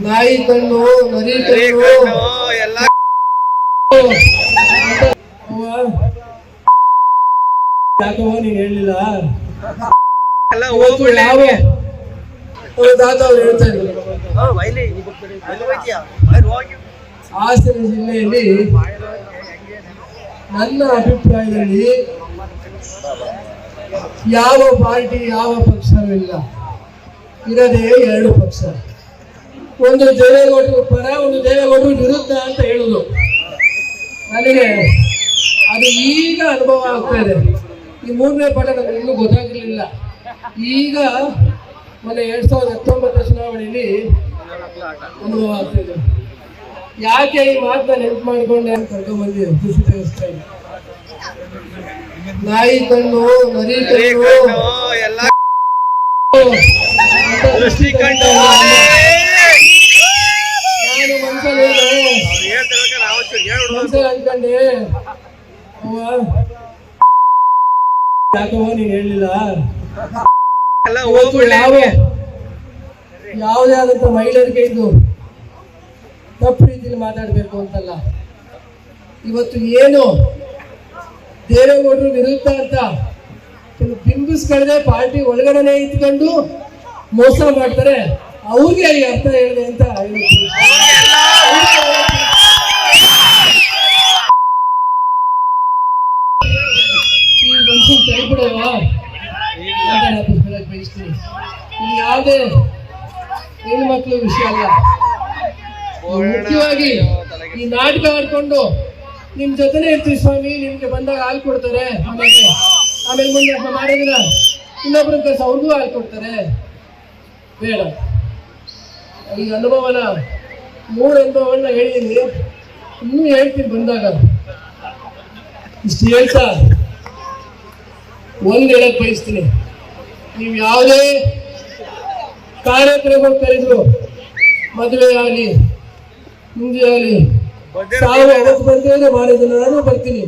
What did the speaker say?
ನಾಯಿ ಕಣ್ಣು ನರಿ ಕಣ್ಣು ಎಲ್ಲ ಯಾಕೋ ನೀನ್ ಹೇಳಿಲ್ಲ ಯಾವ ತಾತ ಅವ್ರು ಹೇಳ್ತಾ ಇದ್ರು ಹಾಸನ ಜಿಲ್ಲೆಯಲ್ಲಿ ನನ್ನ ಅಭಿಪ್ರಾಯದಲ್ಲಿ ಯಾವ ಪಾರ್ಟಿ ಯಾವ ಪಕ್ಷವಿಲ್ಲ, ಇರದೇ ಎರಡು ಪಕ್ಷ. ಒಂದು ದೇವೇಗೌಡರು ಪರ, ಒಂದು ದೇವೇಗೌಡರು ವಿರುದ್ಧ ಅಂತ ಹೇಳುದು. ನನಗೆ ಅದು ಈಗ ಅನುಭವ ಆಗ್ತಾ ಇದೆ. ಈ ಮೂರನೇ ಪಾಠ ನನಗೆ ಇನ್ನೂ ಗೊತ್ತಾಗಿರ್ಲಿಲ್ಲ. ಈಗ ಮೊನ್ನೆ 2019 ಚುನಾವಣೆಯಲ್ಲಿ ಅನುಭವ ಆಗ್ತಾ ಇದೆ. ಯಾಕೆ ಈ ಮಾತನ್ನ ನೆನಪು ಮಾಡಿಕೊಂಡೆ ಅಂತ ಕರ್ಕೊಂಡ್ಬಂದಿ ಖುಷಿ ತೆಗೆಸ್ತಾ ಇದೆ. ನಾಯಿ ಕಣ್ಣು ನರಿ ಕಣ್ಣು ಎಲ್ಲ ನಾನು ಮನ್ಸಲ್ಲಿ ಅನ್ಕೊಂಡೆ ಯಾಕೋ ನೀನ್ ಹೇಳಿಲ್ಲ ಯಾವುದೇ ಆದಂತ ಮಹಿಳೆಯರಿಗೆ ಇದು ತಪ್ಪು ರೀತಿಯಲ್ಲಿ ಮಾತಾಡ್ಬೇಕು ಅಂತಲ್ಲ. ಇವತ್ತು ಏನು ದೇವೇಗೌಡರು ವಿರುದ್ಧ ಅಂತ ಬಿಂಬಿಸ್ಕೊಳ್ಳದೆ ಪಾರ್ಟಿ ಒಳಗಡೆನೆ ಇದ್ಕೊಂಡು ಮೋಸ ಮಾಡ್ತಾರೆ. ಅವ್ರಿಗೆ ಅಲ್ಲಿ ಅರ್ಥ ಹೇಳಿದೆ ಅಂತ ಈ ಮನುಷ್ಯನ್ ಕೈ ಬಿಡವಾ ಬಯಸ್ತೀನಿ. ಇಲ್ಲಿ ಯಾವುದೇ ಹೆಣ್ಮಕ್ಳು ವಿಷಯ ಅಲ್ಲ. ಮುಖ್ಯವಾಗಿ ಈ ನಾಟಕ ಆಡ್ಕೊಂಡು ನಿಮ್ ಜೊತೆನೆ ಇರ್ತೀವಿ ಸ್ವಾಮಿ, ನಿಮ್ಗೆ ಬಂದಾಗ ಹಾಲು ಕೊಡ್ತಾರೆ, ಆಮೇಲೆ ಮುಂದೆ ಮಾಡಿದ್ರ ಇನ್ನೊಬ್ರ ಕೆಲಸ ಅವ್ರಿಗೂ ಹಾಲು ಕೊಡ್ತಾರೆ. ಬೇಡ. ಈ ಅನುಭವನ 3 ಅನುಭವಗಳನ್ನ ಹೇಳಿದೀನಿ, ಇನ್ನೂ ಹೇಳ್ತೀನಿ ಬಂದಾಗ. ಇಷ್ಟು ಹೇಳ್ತಾ ಹೇಳಕ್ ಬಯಸ್ತೀನಿ. ನೀವು ಯಾವುದೇ ಕಾರ್ಯಕ್ರಮ ಕರೆದ್ರು, ಮದುವೆ ಆಗಲಿ ಮುಂದೆ ಆಗಲಿ, ಸಾವು ಅವತ್ತು ಬಂದ್ರೆ ಮಾಡಿದ್ರೆ ನಾನು ಬರ್ತೀನಿ.